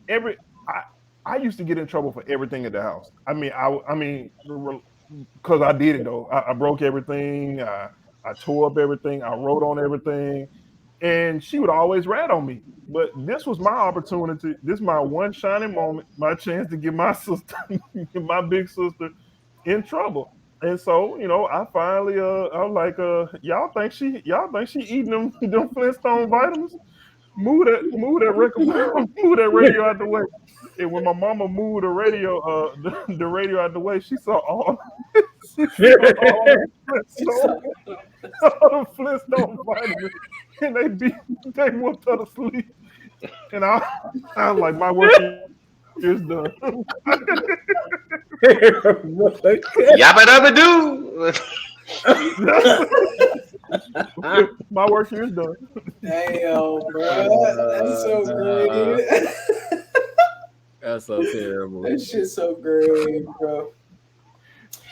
I used to get in trouble for everything at the house. I mean, because I did it though. I broke everything. I tore up everything. I wrote on everything, and she would always rat on me. But this was my opportunity. This is my one shining moment, my chance to get my sister, my big sister, in trouble. And so, you know, I finally, I was like, y'all think she eating them Flintstone vitamins? Move that radio out the way. And when my mama moved the radio out the way, she saw all the Flintstone vitamins, and they whooped her to sleep. And I was like, my work is done. Yabba dabba doo. My work here is done. Damn, bro. That's so great. That's so terrible. That shit's so great, bro.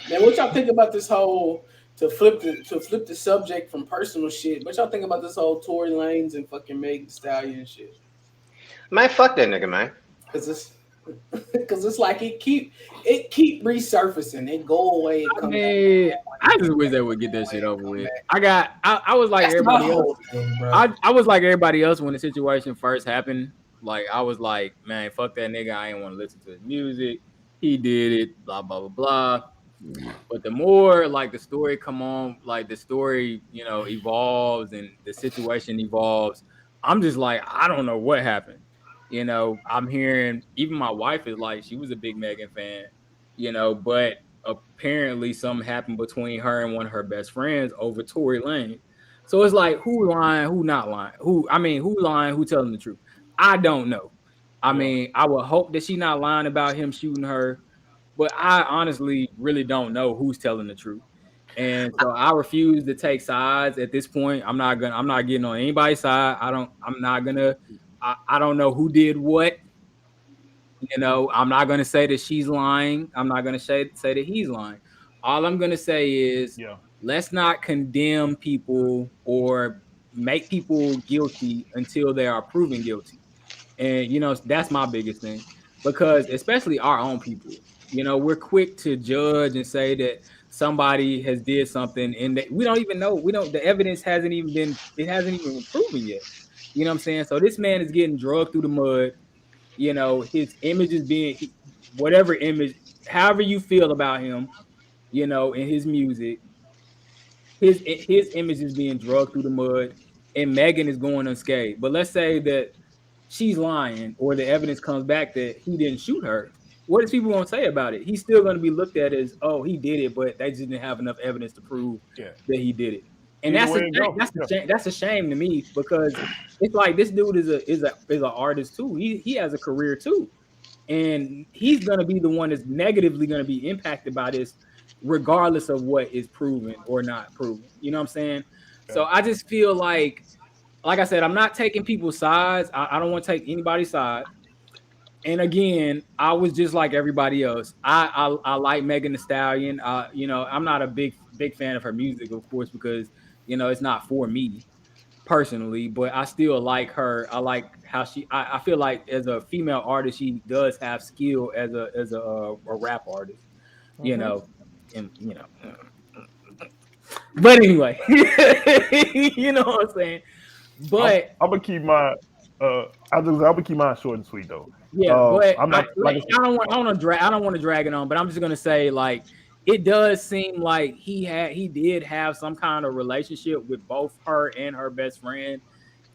Man, what y'all think about this whole to flip the subject from personal shit? What y'all think about this whole Tory Lanez and fucking Megan Thee Stallion shit? Man, fuck that nigga, man. Cause Because it's like it keep resurfacing. It go away, it I come back. mean, I just wish It they go would get that away, shit it over come with. back. I was like That's my everybody else. whole thing, bro. I was like everybody else when the situation first happened. Like I was like, man, fuck that nigga. I ain't want to listen to his music. He did it. Blah blah blah blah. But the more like the story come on, like the story, evolves and the situation evolves, I'm just like, I don't know what happened. I'm hearing even my wife is like, she was a big Megan fan, but apparently something happened between her and one of her best friends over Tory Lane. So it's like, who lying, who not lying? Who lying, who telling the truth? I don't know. I Yeah, mean, I would hope that she not lying about him shooting her, but I honestly really don't know who's telling the truth. And so I refuse to take sides at this point. I'm not getting on anybody's side. I'm not gonna I don't know who did what. I'm not gonna say that she's lying. I'm not gonna say that he's lying. All I'm gonna say is yeah, let's not condemn people or make people guilty until they are proven guilty. And that's my biggest thing, because especially our own people, we're quick to judge and say that somebody has did something and that we don't even know. We don't the evidence hasn't even been proven yet. You know what I'm saying? So this man is getting drugged through the mud. His image is whatever image, however you feel about him, in his music, his image is being drugged through the mud, and Megan is going unscathed. But let's say that she's lying or the evidence comes back that he didn't shoot her. What is people going to say about it? He's still going to be looked at as, oh, he did it, but they just didn't have enough evidence to prove yeah. that he did it. And Either that's a way it shame. go. Yeah, That's a shame to me, because it's like this dude is an artist too. He has a career too, and he's gonna be the one that's negatively gonna be impacted by this, regardless of what is proven or not proven. You know what I'm saying? yeah. So I just feel like I said, I'm not taking people's sides. I don't want to take anybody's side. And again, I was just like everybody else. I like Megan Thee Stallion. I'm not a big fan of her music, of course, because it's not for me personally. But I still like her. I like how I feel like as a female artist, she does have skill as a rap artist. You Hmm. know, and But anyway, you know what I'm saying. I'm But I'm gonna keep my I'm gonna keep mine short and sweet though. yeah, but I'm not like I said. I don't want to drag it on, but I'm just gonna say, like, it does seem like he did have some kind of relationship with both her and her best friend,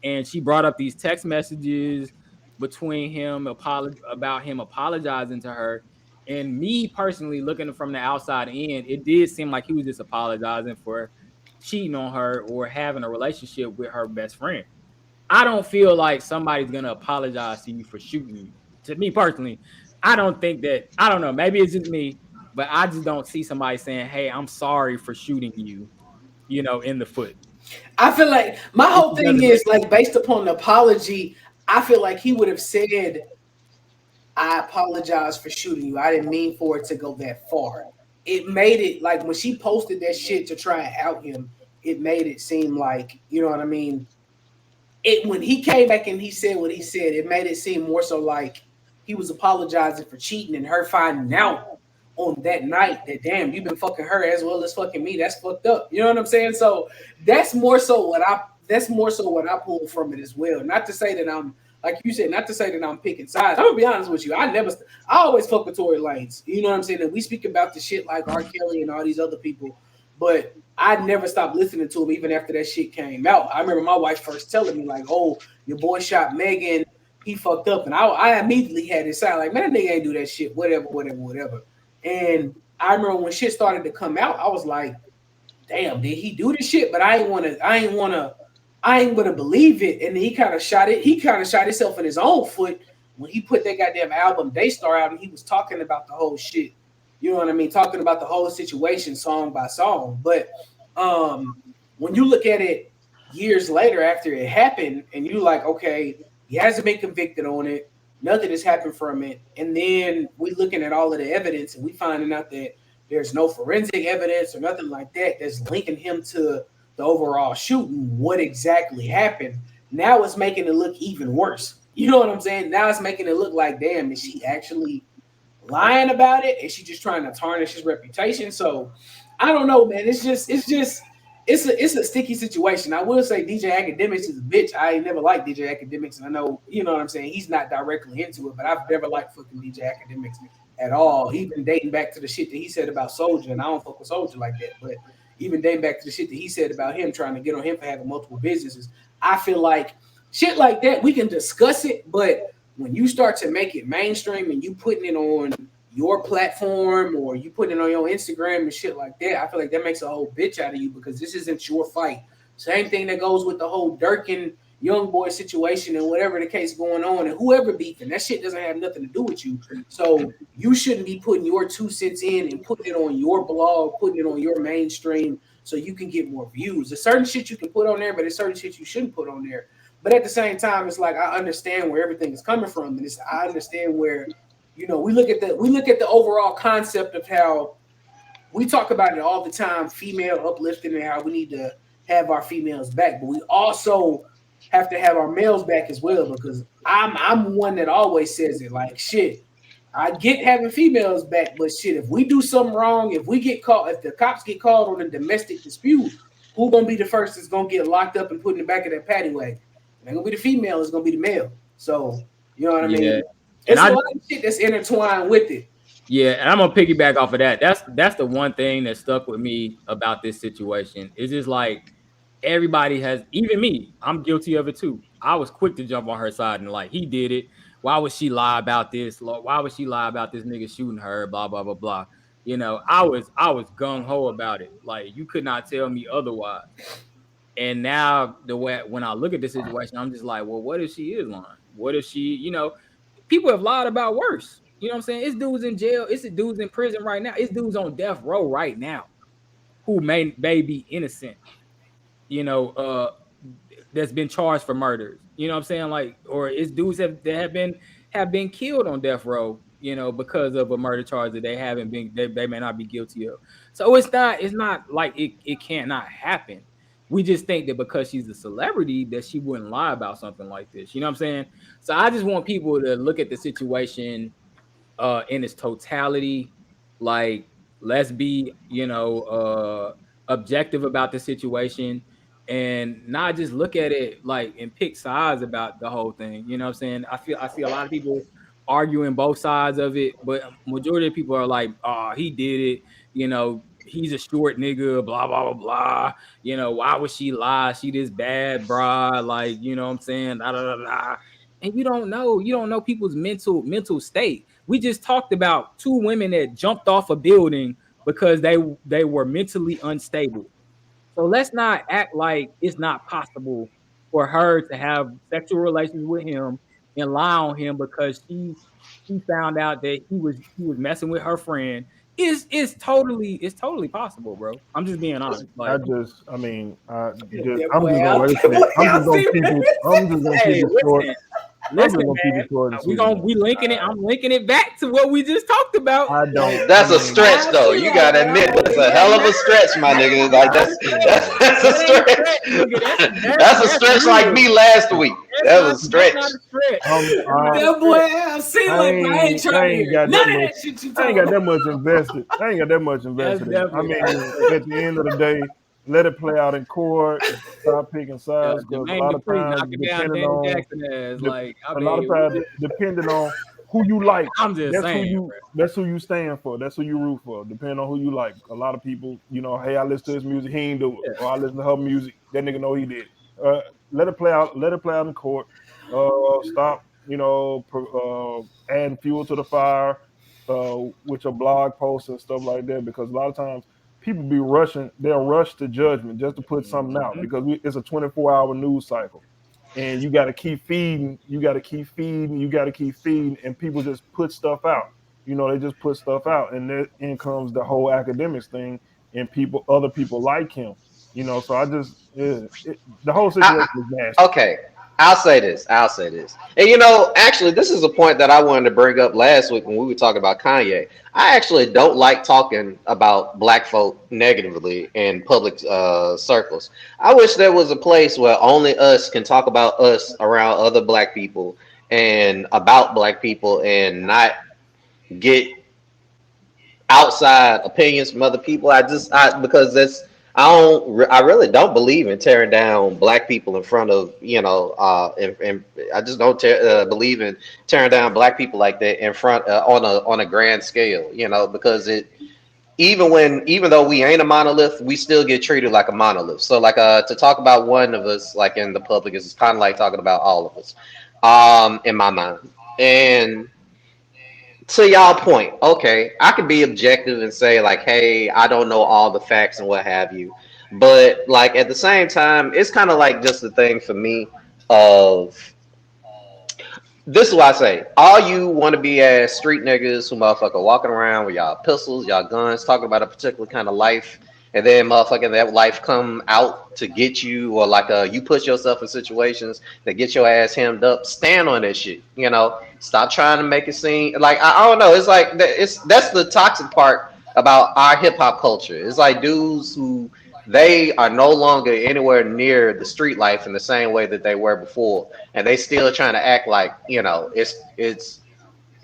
and she brought up these text messages between about him apologizing to her. And me personally, looking from the outside in, it did seem like he was just apologizing for cheating on her or having a relationship with her best friend. I don't feel like somebody's gonna apologize to you for shooting you. To me personally, I don't think that. I don't know. Maybe it's just me, but I just don't see somebody saying, "Hey, I'm sorry for shooting you," in the foot. I feel like my It whole just thing doesn't is make like based upon the apology. I feel like he would have said, "I apologize for shooting you. I didn't mean for it to go that far." It made it like when she posted that shit to try and out him. It made it seem like, you know what I mean. It when he came back and he said what he said, it made it seem more so like he was apologizing for cheating and her finding out on that night that, damn, you've been fucking her as well as fucking me. That's fucked up. You know what I'm saying? So that's more so what I pulled from it as well. Not to say that I'm, like you said, not to say that I'm picking sides. I'm gonna be honest with you. I always fuck with Tory Lanez. You know what I'm saying? And we speak about the shit like R. Kelly and all these other people, but I never stopped listening to him even after that shit came out. I remember my wife first telling me like, "Oh, your boy shot Megan. He fucked up," and I immediately had this side like, "Man, that nigga ain't do that shit. Whatever, whatever, whatever." And I remember when shit started to come out, I was like, "Damn, did he do this shit?" But I ain't wanna believe it. And he kind of shot it. He kind of shot himself in his own foot when he put that goddamn album Daystar out, and he was talking about the whole shit. You know what I mean? Talking about the whole situation song by song. But um, when you look at it years later after it happened, and you like, okay, he hasn't been convicted on it. Nothing has happened from it. And then we looking at all of the evidence, and we finding out that there's no forensic evidence or nothing like that that's linking him to the overall shooting. What exactly happened? Now it's making it look even worse. You know what I'm saying? Now it's making it look like, damn, is she actually lying about it? Is she just trying to tarnish his reputation? So I don't know, man. It's a sticky situation. I will say DJ Academics is a bitch. I ain't never liked DJ Academics, and I know, you know what I'm saying, he's not directly into it, but I've never liked fucking DJ Academics at all. Even dating back to the shit that he said about Soldier, and I don't fuck with Soldier like that, but even dating back to the shit that he said about him trying to get on him for having multiple businesses, I feel like shit like that we can discuss it, but when you start to make it mainstream and you putting it on your platform or you putting it on your Instagram and shit like that, I feel like that makes a whole bitch out of you because this isn't your fight. Same thing that goes with the whole Dirk and Young Boy situation and whatever the case going on and whoever beefing. That shit doesn't have nothing to do with you. So you shouldn't be putting your 2 cents in and putting it on your blog, putting it on your mainstream so you can get more views. There's certain shit you can put on there, but there's certain shit you shouldn't put on there. But at the same time, it's like I understand where everything is coming from, and I understand where, you know, we look at the overall concept of how we talk about it all the time, female uplifting and how we need to have our females back, but we also have to have our males back as well because I'm one that always says it like shit. I get having females back, but shit, if we do something wrong, if we get caught, if the cops get called on a domestic dispute, who gonna be the first that's gonna get locked up and put in the back of that paddy wagon? It ain't gonna be the female, it's gonna be the male. So you know what I mean? It's a lot of shit that's intertwined with it. Yeah, and I'm gonna piggyback off of that. That's the one thing that stuck with me about this situation. It's just like everybody has, even me, I'm guilty of it too. I was quick to jump on her side and like he did it. Why would she lie about this? Why would she lie about this nigga shooting her? Blah blah blah blah. You know, I was gung ho about it. Like you could not tell me otherwise. And now the way when I look at the situation, I'm just like, well, what if she is lying? What if she, you know, people have lied about worse. You know what I'm saying? It's dudes in jail. It's dudes in prison right now. It's dudes on death row right now who may be innocent. You know, that's been charged for murders. You know what I'm saying? Like, or it's dudes that have been killed on death row. You know, because of a murder charge that they may not be guilty of. So it's not like it cannot happen. We just think that because she's a celebrity that she wouldn't lie about something like this. You know what I'm saying? So I just want people to look at the situation in its totality. Like, let's be, objective about the situation and not just look at it like and pick sides about the whole thing. You know what I'm saying? I see a lot of people arguing both sides of it, but majority of people are like, oh, he did it, he's a short nigga, blah, blah, blah, blah. Why would she lie? She this bad, brah. Like, you know what I'm saying? Da, da, da, da. And you don't know people's mental state. We just talked about two women that jumped off a building because they were mentally unstable. So let's not act like it's not possible for her to have sexual relations with him and lie on him because she found out that he was messing with her friend. It's totally possible, bro. I'm just being honest. Like, I'm just gonna listen. I'm just gonna keep hey, it short. listen, man. We linking it. I'm linking it back to what we just talked about. I don't. That's a stretch, though. You gotta admit that's a hell of a stretch, my nigga. Like that's a stretch. That's a stretch like me last week. That was a stretch. That boy, I see like I ain't trying to hear none of that shit you I talking ain't got that about. much invested. I ain't got that much invested. I mean, at the end of the day, let it play out in court. Stop picking sides because a lot of times, depending on who you like, I'm just saying, that's who you stand for. That's who you root for. Depending on who you like. A lot of people, hey, I listen to his music, he ain't do it, or I listen to her music, that nigga know he did. Let it play out. Let it play out in court. Stop, adding fuel to the fire with your blog posts and stuff like that. Because a lot of times people be rushing. They'll rush to judgment just to put something out because it's a 24-hour news cycle. And you got to keep feeding. You got to keep feeding. You got to keep feeding. And people just put stuff out. They just put stuff out. And then in comes the whole academics thing. And other people like him. So I just, the whole situation is nasty. Okay, I'll say this. And actually, this is a point that I wanted to bring up last week when we were talking about Kanye. I actually don't like talking about black folk negatively in public circles. I wish there was a place where only us can talk about us around other black people and about black people and not get outside opinions from other people. I because that's I really don't believe in tearing down black people in front of and I just don't believe in tearing down black people like that in front on a grand scale, because it even though we ain't a monolith, we still get treated like a monolith. So like to talk about one of us like in the public is kind of like talking about all of us, in my mind. And to y'all point, okay, I can be objective and say like, hey, I don't know all the facts and what have you, but like at the same time, it's kind of like just the thing for me of this is what I say. All you want to be as street niggas who motherfucker walking around with y'all pistols, y'all guns, talking about a particular kind of life, and then motherfucking that life come out to get you, or like you put yourself in situations that get your ass hemmed up. Stand on that shit. Stop trying to make it seem like I don't know. It's like that's the toxic part about our hip hop culture. It's like dudes who they are no longer anywhere near the street life in the same way that they were before, and they still trying to act like it's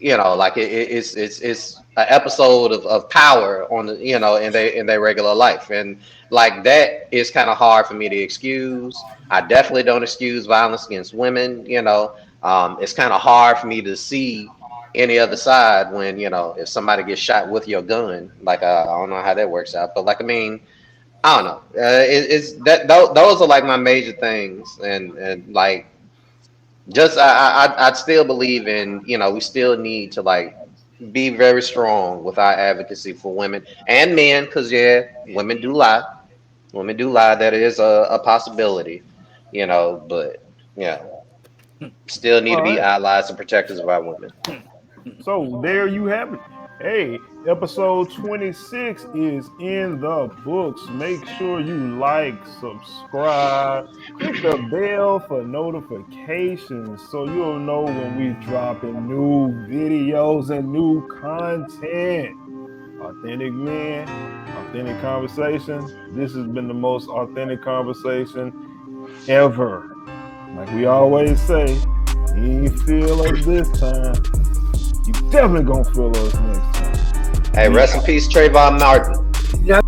like it's an episode of power on the in their regular life, and like that is kind of hard for me to excuse. I definitely don't excuse violence against women. It's kind of hard for me to see any other side when if somebody gets shot with your gun. Like I don't know how that works out, but like I mean. I don't know. It's that those are like my major things, and like just I still believe in we still need to like be very strong with our advocacy for women and men, because yeah, women do lie, that is a possibility, but yeah, still need All to be right. allies and protectors of our women. So there you have it. Hey, episode 26 is in the books. Make sure you like, subscribe, click the bell for notifications so you'll know when we dropping new videos and new content. Authentic men, authentic conversation. This has been the most authentic conversation ever. Like we always say, you ain't feel us this time. You definitely gonna feel us next time. Hey, We rest in out. peace, Trayvon Martin. You know